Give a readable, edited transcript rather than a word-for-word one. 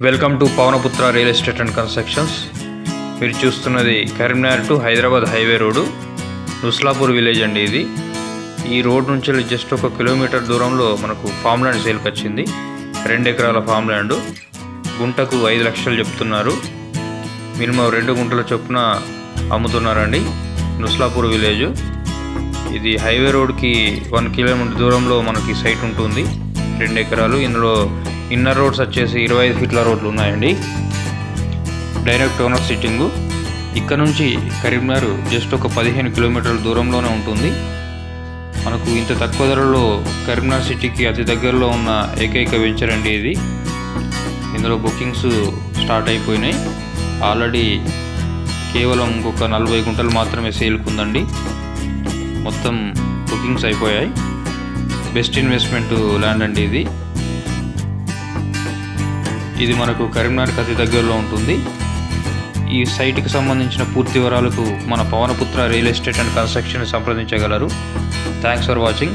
Welcome to Pavanaputra real estate and constructions. మీరు చూస్తున్నది Karimnagar to Hyderabad highway road, Nuslapur village అండి. ఇది ఈ రోడ్ నుంచి జస్ట్ 1 కిలోమీటర్ దూరంలో మనకు ఫామ్ ల్యాండ్ సేల్కి వచ్చింది. 2 ఎకరాల ఫామ్ ల్యాండ్, గుంటకు 5 లక్షలు చెప్తున్నారు. మినిమం 2 గుంటల చొప్పున అమ్ముతున్నారండి. నుస్లాపూర్ విలేజ్ ఇది హైవే రోడ్కి 1 కిలోమీటర్ దూరంలో మనకి సైట్ ఉంటుంది. 2 ఎకరాలు. ఇందులో ఇన్నర్ రోడ్స్ వచ్చేసి 25 ఫీట్ల రోడ్లు ఉన్నాయండి. Direct owner sitting. ఇక్కడ నుంచి కరీంనగర్ జస్ట్ ఒక 15 కిలోమీటర్ల దూరంలోనే ఉంటుంది. మనకు ఇంత తక్కువ ధరలో కరీంనగర్ సిటీకి అతి దగ్గరలో ఉన్న ఏకైక వెంచర్ అండి ఇది. ఇందులో బుకింగ్స్ స్టార్ట్ అయిపోయినాయి. ఆల్రెడీ కేవలం ఇంకొక 40 గుంటలు మాత్రమే సేల్కి ఉందండి. మొత్తం బుకింగ్స్ అయిపోయాయి. బెస్ట్ ఇన్వెస్ట్మెంట్ ల్యాండ్ అండి ఇది. ఇది మనకు కరీంనగర్కి అతి దగ్గరలో ఉంటుంది. ఈ సైట్కి సంబంధించిన పూర్తి వివరాలకు మన Pavanaputra real estate and construction సంప్రదించగలరు. Thanks for watching.